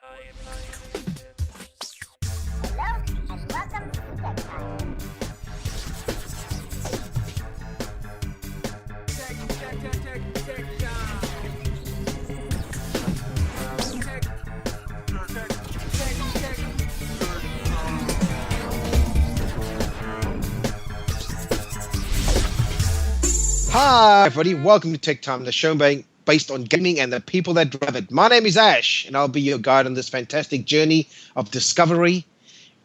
Hello, and welcome to Tektime. Hi, everybody. Welcome to Tech Time, the show based on gaming and the people that drive it. My name is Ash, and I'll be your guide on this fantastic journey of discovery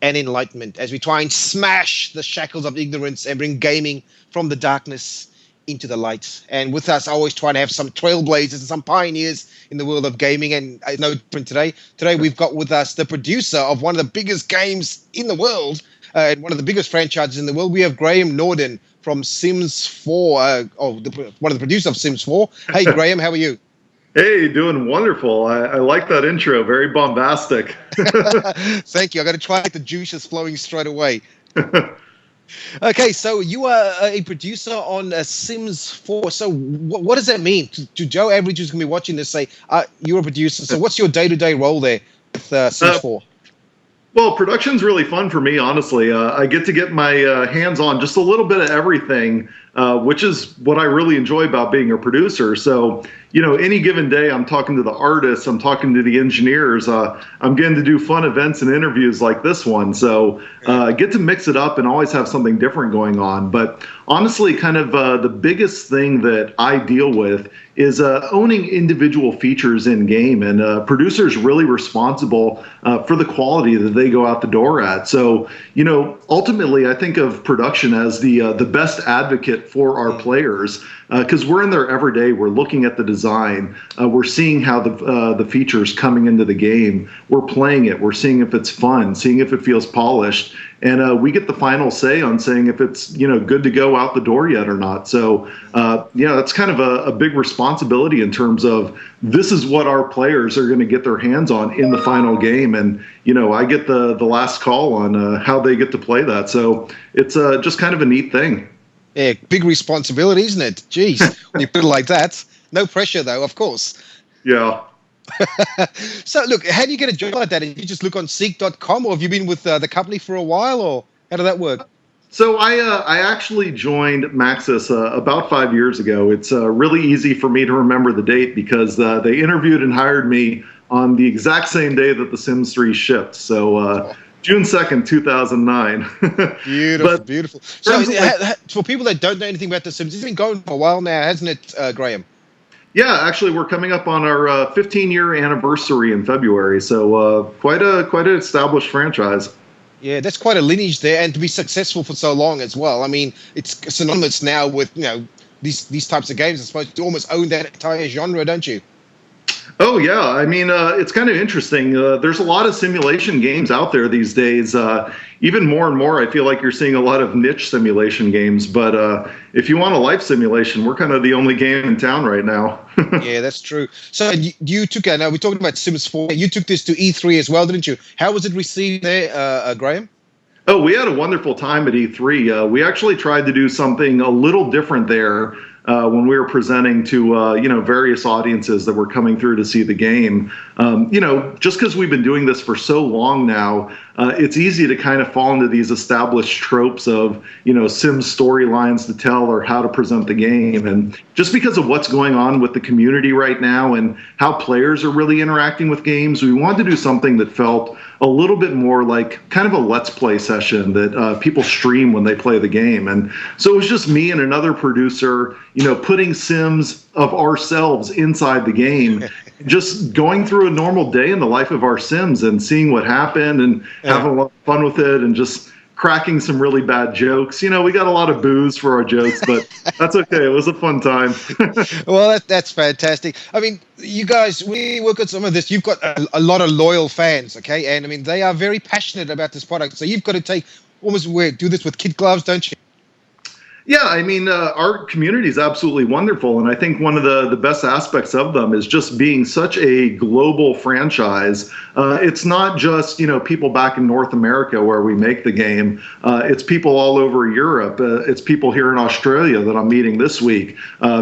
and enlightenment as we try and smash the shackles of ignorance and bring gaming from the darkness into the light. And with us, I always try to have some trailblazers and some pioneers in the world of gaming. And I know today we've got with us the producer of one of the biggest games in the world, and one of the biggest franchises in the world. We have Graham Nardone from Sims 4, one of the producers of Sims 4. Hey, Graham, how are you? Hey, doing wonderful. I like that intro. Very bombastic. Thank you. I got to try the juices flowing straight away. Okay, so you are a producer on Sims 4. So what does that mean? To Joe Average who's going to be watching this, say, you're a producer. So what's your day-to-day role there with Sims 4? Well, production's really fun for me, honestly. I get to get my hands on just a little bit of everything, which is what I really enjoy about being a producer. So, any given day, I'm talking to the artists, I'm talking to the engineers, I'm getting to do fun events and interviews like this one. So I get to mix it up and always have something different going on. But honestly, kind of the biggest thing that I deal with is owning individual features in game, and producers really responsible for the quality that they go out the door at. So, ultimately, I think of production as the best advocate for our players, because we're in there every day. We're looking at the design. We're seeing how the features coming into the game. We're playing it. We're seeing if it's fun, seeing if it feels polished. And we get the final say on saying if it's good to go out the door yet or not. So that's kind of a big responsibility in terms of this is what our players are going to get their hands on in the final game. And I get the last call on how they get to play that. So it's just kind of a neat thing. Yeah, big responsibility, isn't it? Jeez, when you put it like that. No pressure, though, of course. Yeah. So, look, how do you get a job like that? Did you just look on Seek.com, or have you been with the company for a while, or how did that work? So I actually joined Maxis about 5 years ago. It's really easy for me to remember the date because they interviewed and hired me on the exact same day that The Sims 3 shipped. So June 2nd, 2009. Beautiful. So for people that don't know anything about The Sims, it's been going for a while now, hasn't it, Graham? Yeah, actually, we're coming up on our 15-year anniversary in February, so quite an established franchise. Yeah, that's quite a lineage there, and to be successful for so long as well. I mean, it's synonymous now with these types of games. I suppose you almost own that entire genre, don't you? Oh, yeah. I mean, it's kind of interesting. There's a lot of simulation games out there these days. Even more and more, I feel like you're seeing a lot of niche simulation games. But if you want a life simulation, we're kind of the only game in town right now. Yeah, that's true. So you took, now we're talking about Sims 4. You took this to E3 as well, didn't you? How was it received there, Graham? Oh, we had a wonderful time at E3. We actually tried to do something a little different there. When we were presenting to various audiences that were coming through to see the game. Just because we've been doing this for so long now, it's easy to kind of fall into these established tropes of Sims storylines to tell or how to present the game. And just because of what's going on with the community right now and how players are really interacting with games, we wanted to do something that felt a little bit more like kind of a let's play session that people stream when they play the game. And so it was just me and another producer putting Sims of ourselves inside the game, just going through a normal day in the life of our Sims and seeing what happened and having a lot of fun with it and just cracking some really bad jokes. We got a lot of booze for our jokes, but that's okay. It was a fun time. Well, that's fantastic. I mean, you guys, we work on some of this. You've got a lot of loyal fans, okay? And I mean, they are very passionate about this product. So you've got to do this with kid gloves, don't you? Yeah, I mean, our community is absolutely wonderful, and I think one of the best aspects of them is just being such a global franchise. It's not just people back in North America where we make the game. It's people all over Europe. It's people here in Australia that I'm meeting this week.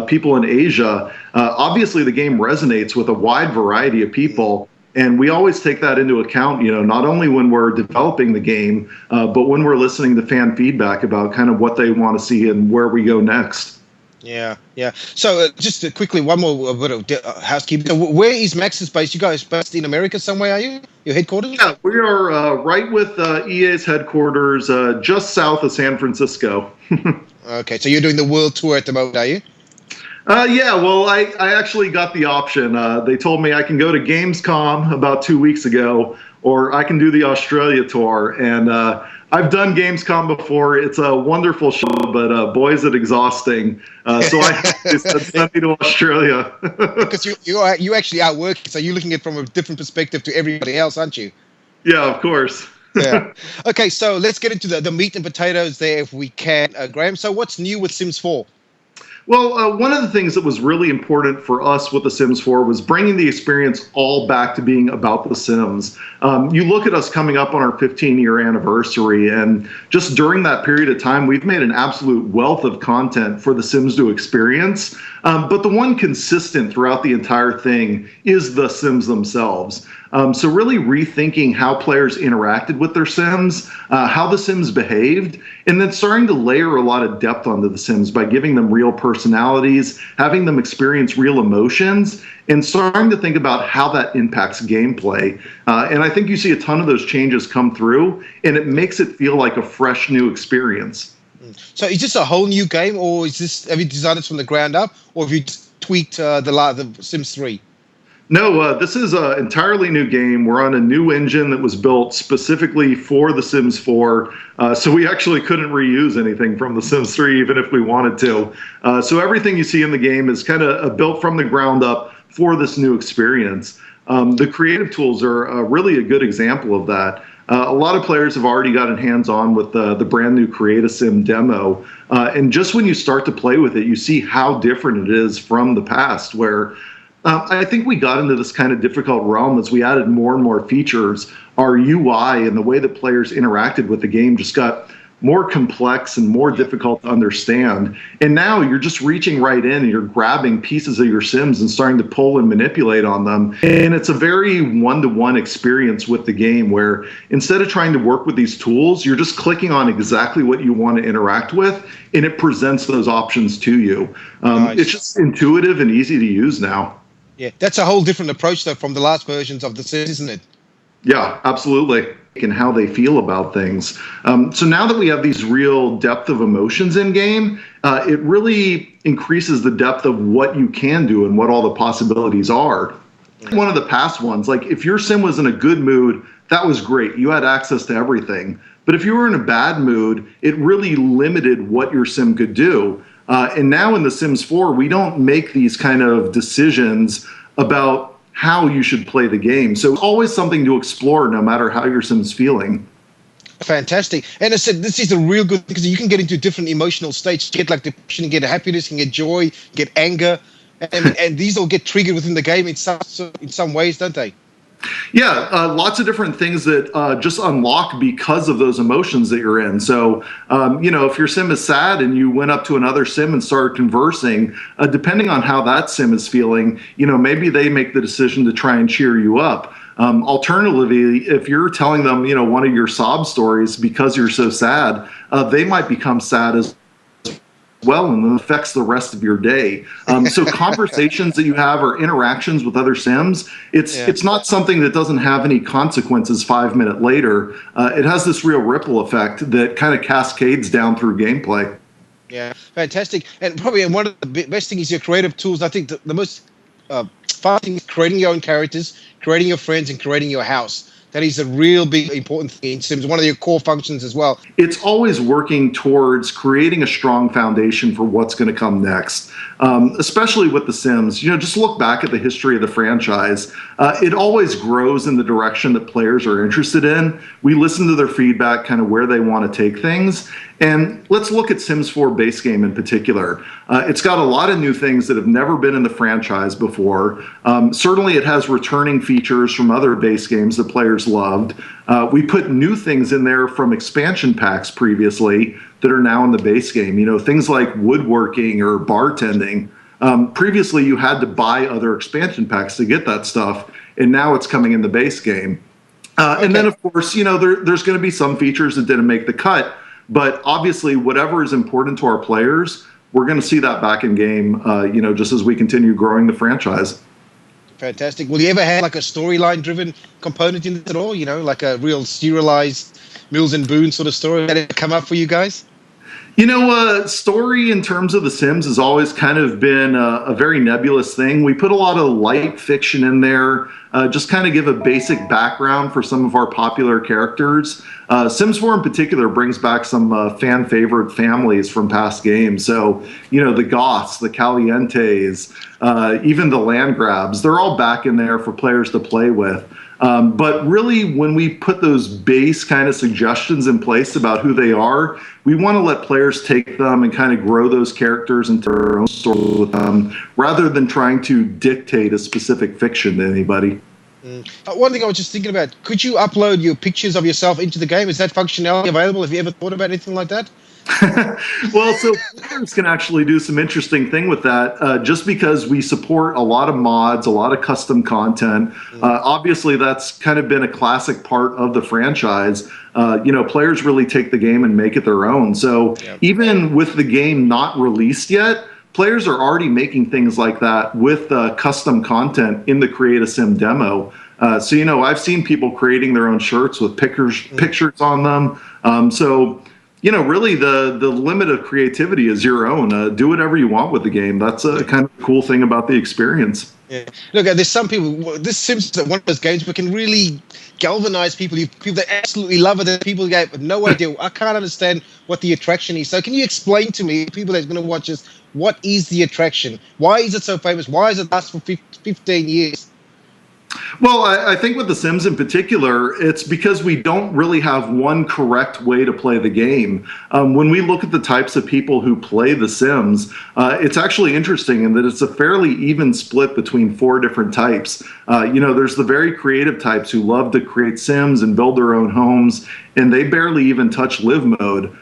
People in Asia. Obviously, the game resonates with a wide variety of people. And we always take that into account, not only when we're developing the game, but when we're listening to fan feedback about kind of what they want to see and where we go next. Yeah. So just quickly, one more bit of housekeeping. So where is Maxis based? You guys based in America somewhere, are you? Your headquarters? Yeah, we are right with EA's headquarters, just south of San Francisco. Okay, so you're doing the world tour at the moment, are you? Yeah, well, I actually got the option. They told me I can go to Gamescom about 2 weeks ago, or I can do the Australia tour. And I've done Gamescom before. It's a wonderful show, but boy, is it exhausting. So I sent me to Australia. Because you actually are working, so you're looking at it from a different perspective to everybody else, aren't you? Yeah, of course. Yeah. Okay, so let's get into the meat and potatoes there if we can, Graham. So what's new with Sims 4? Well, one of the things that was really important for us with The Sims 4 was bringing the experience all back to being about The Sims. You look at us coming up on our 15-year anniversary, and just during that period of time, we've made an absolute wealth of content for The Sims to experience. But the one consistent throughout the entire thing is The Sims themselves. So really rethinking how players interacted with their Sims, how the Sims behaved, and then starting to layer a lot of depth onto the Sims by giving them real personalities, having them experience real emotions, and starting to think about how that impacts gameplay. And I think you see a ton of those changes come through, and it makes it feel like a fresh new experience. So is this a whole new game, or have you designed it from the ground up, or have you tweaked the Sims 3? No, this is an entirely new game. We're on a new engine that was built specifically for The Sims 4. So we actually couldn't reuse anything from The Sims 3, even if we wanted to. So everything you see in the game is kind of built from the ground up for this new experience. The creative tools are really a good example of that. A lot of players have already gotten hands-on with the brand new Create a Sim demo. And just when you start to play with it, you see how different it is from the past, where I think we got into this kind of difficult realm as we added more and more features. Our UI and the way that players interacted with the game just got more complex and more difficult to understand. And now you're just reaching right in and you're grabbing pieces of your Sims and starting to pull and manipulate on them. And it's a very one-to-one experience with the game where instead of trying to work with these tools, you're just clicking on exactly what you want to interact with, and it presents those options to you. Nice. It's just intuitive and easy to use now. Yeah, that's a whole different approach, though, from the last versions of The Sims, isn't it? Yeah, absolutely. And how they feel about things. So now that we have these real depth of emotions in game, it really increases the depth of what you can do and what all the possibilities are. One of the past ones, like if your Sim was in a good mood, that was great. You had access to everything. But if you were in a bad mood, it really limited what your Sim could do. And now in The Sims 4, we don't make these kind of decisions about how you should play the game. So it's always something to explore no matter how your Sim's feeling. Fantastic. And I said, this is a real good, because you can get into different emotional states. You get like depression, get happiness, you can get joy, get anger. And these all get triggered within the game in some ways, don't they? Yeah, lots of different things that just unlock because of those emotions that you're in. So, if your Sim is sad and you went up to another Sim and started conversing, depending on how that Sim is feeling, maybe they make the decision to try and cheer you up. Alternatively, if you're telling them, one of your sob stories because you're so sad, they might become sad as well, and it affects the rest of your day. So conversations that you have or interactions with other Sims, it's not something that doesn't have any consequences 5 minutes later. It has this real ripple effect that kind of cascades down through gameplay. Yeah, fantastic. And probably one of the best things is your creative tools. I think the most fun thing is creating your own characters, creating your friends, and creating your house. That is a real big important thing in Sims, one of your core functions as well. It's always working towards creating a strong foundation for what's going to come next, especially with The Sims. Just look back at the history of the franchise. It always grows in the direction that players are interested in. We listen to their feedback, kind of where they want to take things. And let's look at Sims 4 base game in particular. It's got a lot of new things that have never been in the franchise before. Certainly it has returning features from other base games that players loved. We put new things in there from expansion packs previously that are now in the base game. Things like woodworking or bartending. Previously you had to buy other expansion packs to get that stuff. and now it's coming in the base game. And then, of course, there's going to be some features that didn't make the cut, but obviously whatever is important to our players, we're going to see that back in game, just as we continue growing the franchise. Fantastic. Will you ever have like a storyline-driven component in it at all? Like a real serialized Mills and Boone sort of story that come up for you guys? Story in terms of The Sims has always kind of been a very nebulous thing. We put a lot of light fiction in there, just kind of give a basic background for some of our popular characters. Sims 4 in particular brings back some fan favorite families from past games. So, the Goths, the Calientes, even the Landgrabs, they're all back in there for players to play with. But really, when we put those base kind of suggestions in place about who they are, we want to let players take them and kind of grow those characters into their own story with them, rather than trying to dictate a specific fiction to anybody. One thing I was just thinking about, could you upload your pictures of yourself into the game? Is that functionality available? Have you ever thought about anything like that? Well, so players can actually do some interesting thing with that, just because we support a lot of mods, a lot of custom content. Obviously, that's kind of been a classic part of the franchise. Players really take the game and make it their own. So even with the game not released yet, players are already making things like that with custom content in the Create a Sim demo. So, I've seen people creating their own shirts with pictures on them. So really the limit of creativity is your own. Do whatever you want with the game. That's a kind of cool thing about the experience. Yeah. Look, there's some people, this Sims is one of those games that can really galvanize people. People that absolutely love it, and people that have no idea. I can't understand what the attraction is. So can you explain to me, people that are going to watch this, what is the attraction? Why is it so famous? Why has it lasted for 15 years? Well, I think with The Sims in particular, it's because we don't really have one correct way to play the game. When we look at the types of people who play The Sims, it's actually interesting in that it's a fairly even split between 4 different types. There's the very creative types who love to create Sims and build their own homes, and they barely even touch live mode.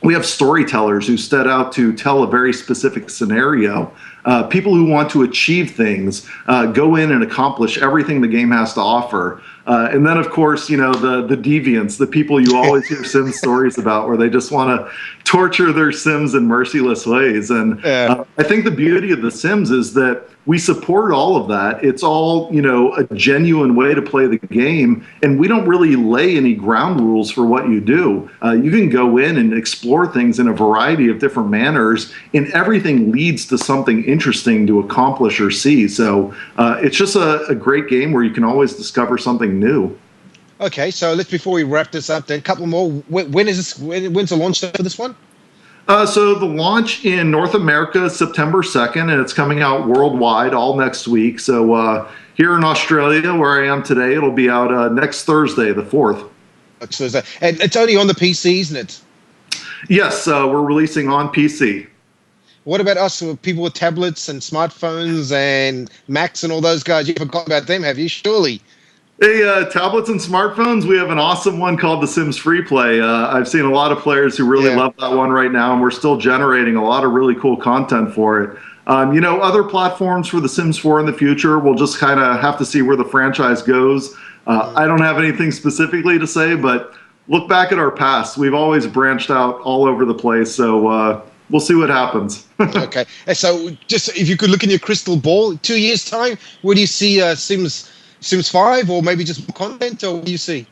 We have storytellers who set out to tell a very specific scenario. People who want to achieve things, go in and accomplish everything the game has to offer. And then, of course, the deviants, the people you always hear Sims stories about, where they just want to torture their Sims in merciless ways. And I think the beauty of The Sims is that we support all of that. It's all, a genuine way to play the game, and we don't really lay any ground rules for what you do. You can go in and explore things in a variety of different manners, and everything leads to something interesting to accomplish or see. So it's just a great game where you can always discover something new. Okay, so before we wrap this up, then a couple more. When's the launch date for this one? So the launch in North America is September 2nd, and it's coming out worldwide all next week. So here in Australia, where I am today, it'll be out next Thursday, the 4th. Next Thursday. And it's only on the PC, isn't it? Yes, we're releasing on PC. What about us, people with tablets and smartphones and Macs and all those guys? You forgot about them, have you? Surely. Hey, tablets and smartphones, we have an awesome one called The Sims Free Play. I've seen a lot of players who really love that one right now, and we're still generating a lot of really cool content for it. Other platforms for The Sims 4 in the future, we'll just kind of have to see where the franchise goes. I don't have anything specifically to say, but look back at our past. We've always branched out all over the place, so we'll see what happens. Okay. So just if you could look in your crystal ball, 2 years' time, where do you see Sims 5, or maybe just more content, or what do you see?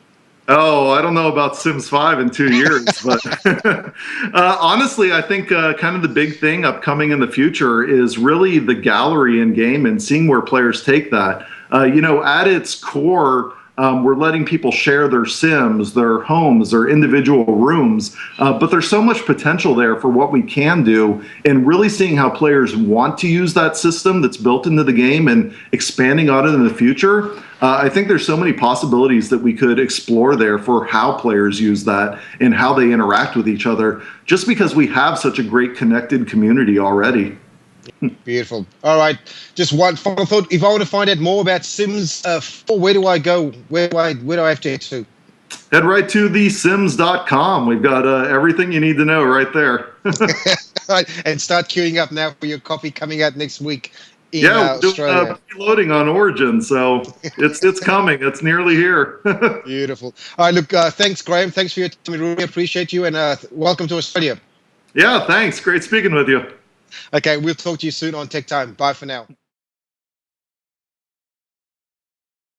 Oh, I don't know about Sims 5 in 2 years, but honestly, I think kind of the big thing upcoming in the future is really the gallery in game and seeing where players take that. At its core, we're letting people share their Sims, their homes, their individual rooms, but there's so much potential there for what we can do, and really seeing how players want to use that system that's built into the game and expanding on it in the future. I think there's so many possibilities that we could explore there for how players use that and how they interact with each other, just because we have such a great connected community already. Beautiful. All right. Just one final thought. If I want to find out more about Sims 4, where do I go? Where do I have to head to? Head right to thesims.com. We've got everything you need to know right there. And start queuing up now for your coffee coming out next week. in Yeah, we're doing Australia. preloading on Origin, so it's coming. It's nearly here. Beautiful. All right, look, thanks, Graham. Thanks for your time. We really appreciate you, and welcome to Australia. Yeah, thanks. Great speaking with you. Okay, we'll talk to you soon on Tech Time. Bye for now.